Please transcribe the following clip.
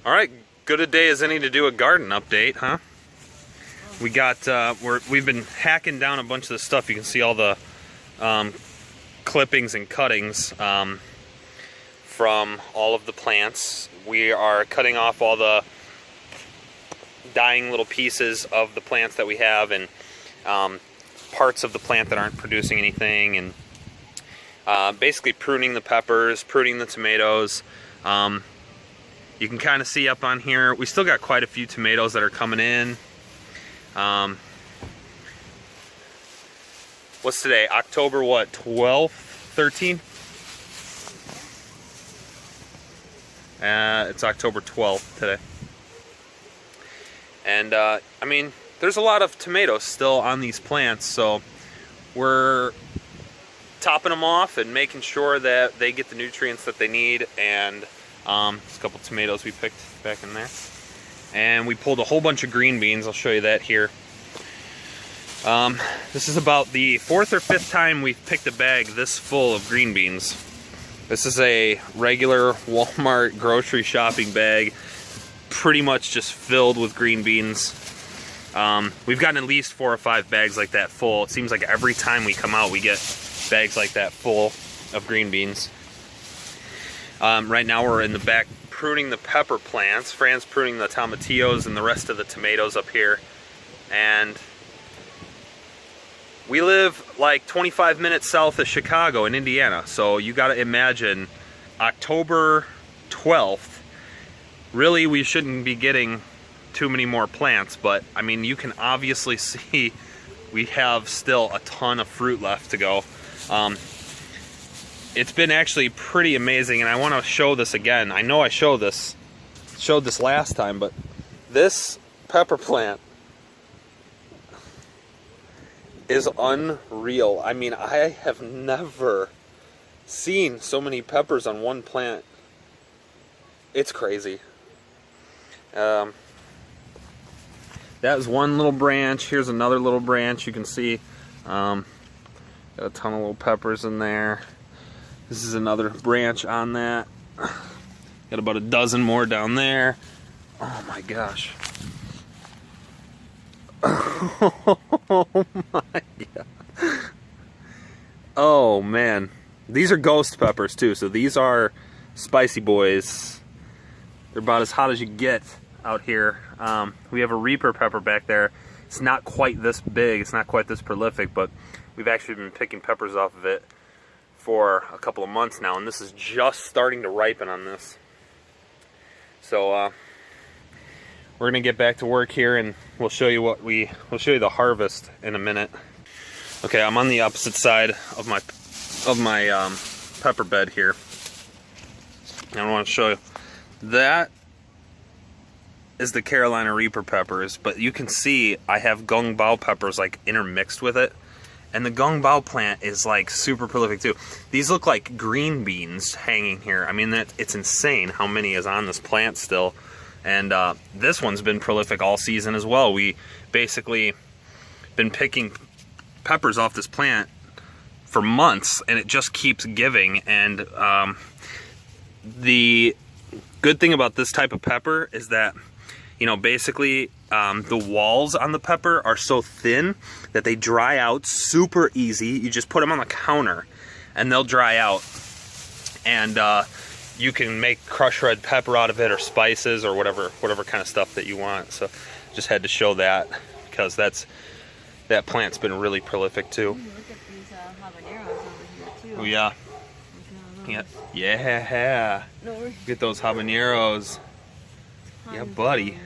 All right, good a day as any to do a garden update, huh? We got we've been hacking down a bunch of the stuff. You can see all the clippings and cuttings from all of the plants. We are cutting off all the dying little pieces of the plants that we have, and parts of the plant that aren't producing anything, and basically pruning the peppers, pruning the tomatoes. You can kind of see up on here, we still got quite a few tomatoes that are coming in. What's today? October what? 12th? 13th? It's October 12th today. And I mean, there's a lot of tomatoes still on these plants, so we're topping them off and making sure that they get the nutrients that they need. And there's a couple tomatoes we picked back in there. And we pulled a whole bunch of green beans. I'll show you that here. This is about the 4th or 5th time we've picked a bag this full of green beans. This is a regular Walmart grocery shopping bag, pretty much just filled with green beans. We've gotten at least 4 or 5 bags like that full. It seems like every time we come out we get bags like that full of green beans. Right now we're in the back pruning the pepper plants. Fran's pruning the tomatillos and the rest of the tomatoes up here. And we live like 25 minutes south of Chicago in Indiana, so you gotta imagine October 12th. Really, we shouldn't be getting too many more plants, but I mean, you can obviously see we have still a ton of fruit left to go. It's been actually pretty amazing, and I want to show this again. I know I showed this last time, but this pepper plant is unreal. I mean, I have never seen so many peppers on one plant. It's crazy. That was one little branch. Here's another little branch. You can see got a ton of little peppers in there. This is another branch on that. Got about a dozen more down there. Oh my gosh. Oh my god. Oh man. These are ghost peppers too, so these are spicy boys. They're about as hot as you get out here. We have a Reaper pepper back there. It's not quite this big, it's not quite this prolific, but we've actually been picking peppers off of it for a couple of months now, and this is just starting to ripen on this. So we're gonna get back to work here, and we'll show you the harvest in a minute. Okay, I'm on the opposite side of my pepper bed here. And I want to show you that is the Carolina Reaper peppers, but you can see I have Gung Bao peppers like intermixed with it. And the Gung Bao plant is like super prolific too. These look like green beans hanging here. I mean, it's insane how many is on this plant still. And this one's been prolific all season as well. We basically been picking peppers off this plant for months, and it just keeps giving. And the good thing about this type of pepper is that, you know, basically the walls on the pepper are so thin that they dry out super easy. You just put them on the counter and they'll dry out. And you can make crushed red pepper out of it, or spices, or whatever kind of stuff that you want. So just had to show that, because that plant's been really prolific too. Ooh, look at these habaneros over here too. Oh yeah. Yeah. No, Get those habaneros. Yeah, buddy.